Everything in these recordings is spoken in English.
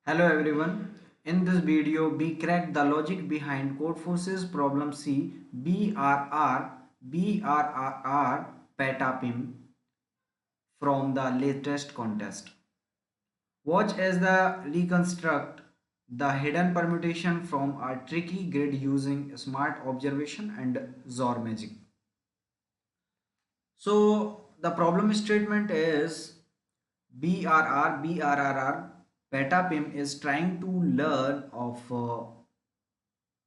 Hello everyone. In this video, we crack the logic behind Codeforces problem C BRR Patapim from the latest contest. Watch as the reconstruct the hidden permutation from a tricky grid using smart observation and Zor magic. So the problem statement is BRR Patapim is trying to learn of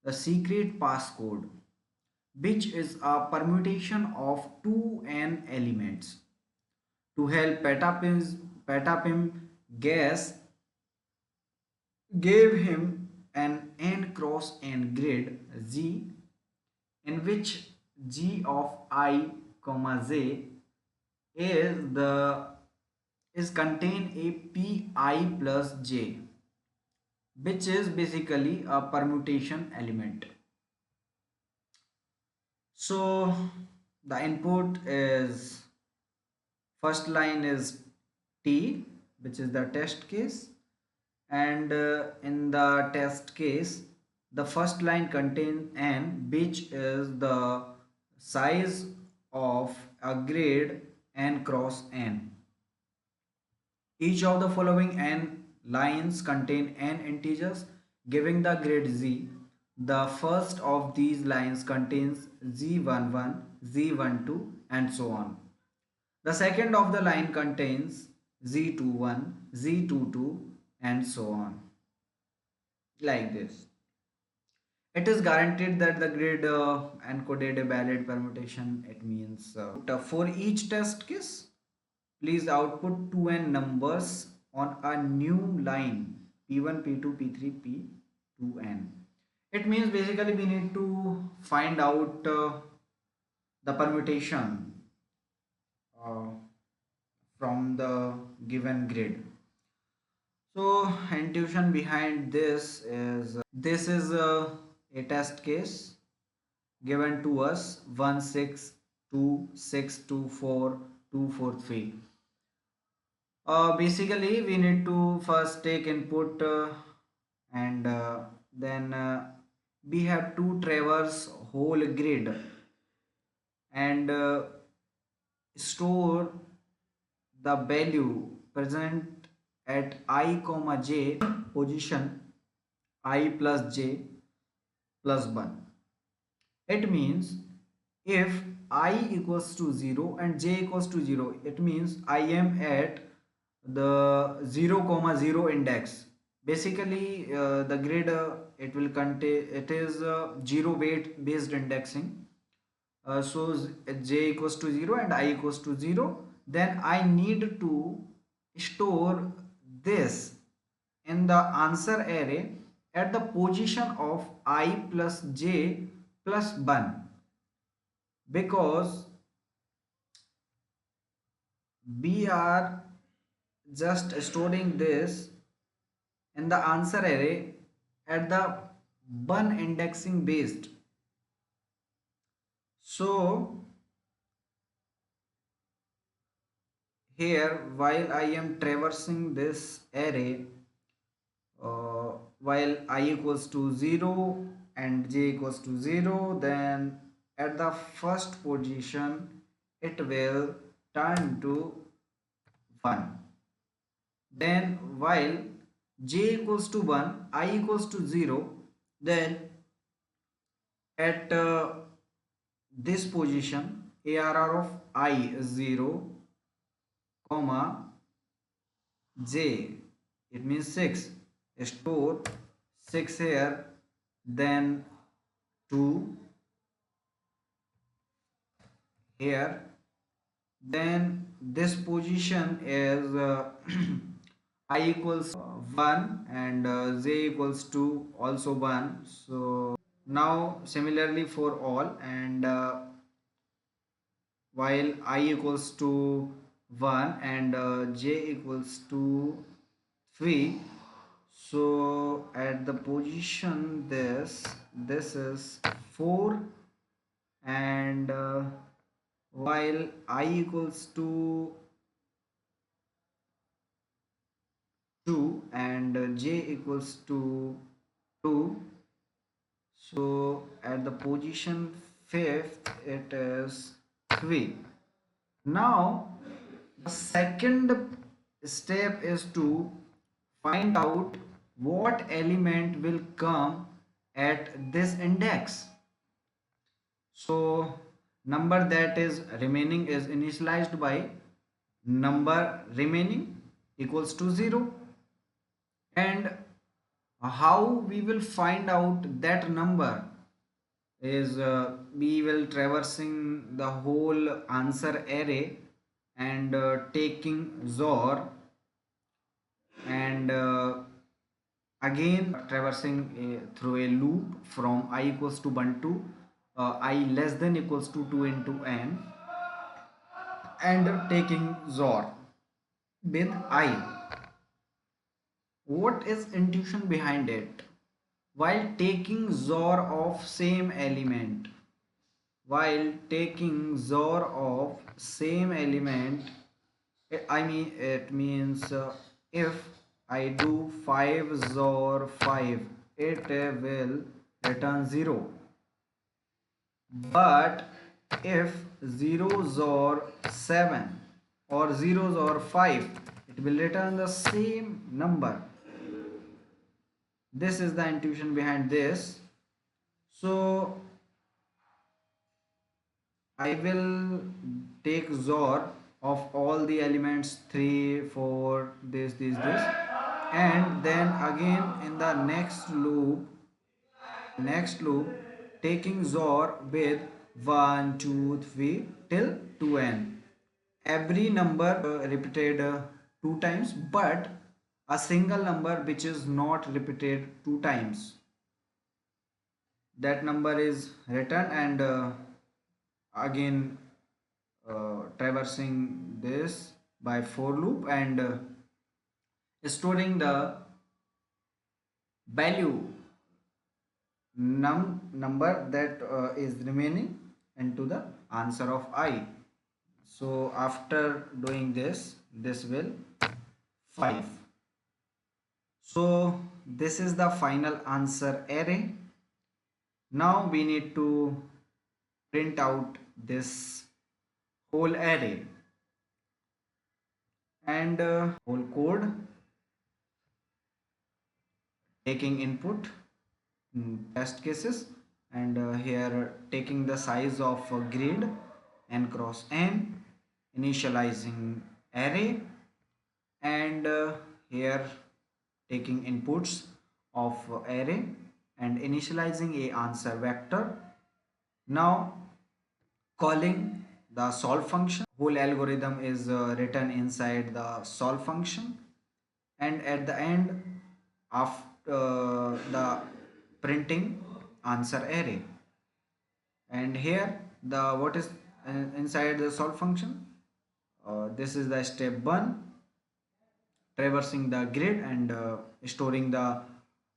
the secret passcode, which is a permutation of two n elements. To help Patapim guess, gave him an n cross n grid Z in which G of I comma Z is is contain a pi plus j, which is basically a permutation element. So the input is, first line is t, which is the test case, and in the test case the first line contains n, which is the size of a grid n cross n. Each of the following n lines contain n integers giving the grid z. The first of these lines contains z11, z12 and so on. The second of the line contains z21, z22 and so on, like this. It is guaranteed that the grid encoded a valid permutation. It means for each test case, please output 2n numbers on a new line p1, p2, p3, p2n. It means basically we need to find out the permutation uh, from the given grid. So intuition behind this is a test case given to us 1 6 2 6 2 4 2 4 3. Basically we need to first take input and then we have to traverse whole grid and store the value present at I comma j position I plus j plus 1. It means if I equals to 0 and j equals to 0, it means I am at the 0 comma 0 index. Basically the grid it will contain, it is 0 weight based indexing. So j equals to 0 and I equals to 0, then I need to store this in the answer array at the position of I plus j plus 1, because we are just storing this in the answer array at the 1 indexing based. So here while I am traversing this array, while I equals to 0 and j equals to 0, then at the first position it will turn to 1. Then while j equals to 1, I equals to 0, then at this position ARR of I is 0 comma j, it means 6, store 6 here, then 2 here, then this position is I equals 1 and j equals to also 1. So now similarly for all, and while I equals to 1 and j equals to 3, so at the position this is 4, and while I equals to 2 and j equals to 2. So at the position 5th it is 3. Now the second step is to find out what element will come at this index. So number that is remaining is initialized by number remaining equals to 0. And how we will find out that number is we will traversing the whole answer array and taking XOR and again traversing through a loop from I equals to 1 to I less than equals to 2 into n and taking XOR with I. What is intuition behind it? While taking XOR of same element, while taking XOR of same element, I mean it means if I do 5 XOR 5, it will return 0. But if 0 XOR 7 or 0 XOR 5, it will return the same number. This is the intuition behind this. So I will take XOR of all the elements 3, 4, this, and then again in the next loop taking XOR with 1, 2, 3 till 2n. Every number repeated 2 times, but a single number which is not repeated 2 times, that number is written and again traversing this by for loop and storing the value number that is remaining into the answer of I. So after doing this will 5. So this is the final answer array. Now we need to print out this whole array and whole code taking input test cases and here taking the size of grid n cross n, initializing array and here taking inputs of array and initializing a answer vector. Now calling the solve function. Whole algorithm is written inside the solve function and at the end after the printing answer array. And here the what is inside the solve function, this is the step 1, traversing the grid and storing the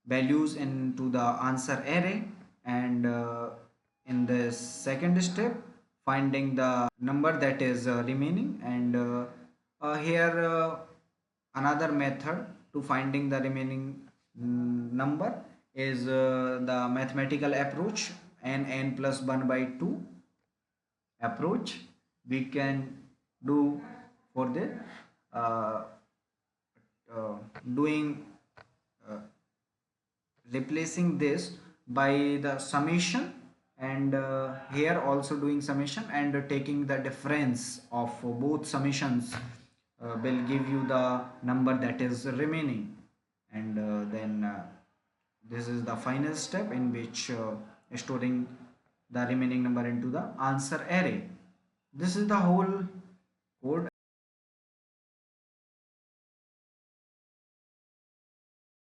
values into the answer array and in the second step finding the number that is remaining and here another method to finding the remaining number is the mathematical approach n plus 1 by 2 approach we can do for the uh, doing uh, replacing this by the summation and here also doing summation and taking the difference of both summations will give you the number that is remaining and then this is the final step in which storing the remaining number into the answer array. This is the whole code.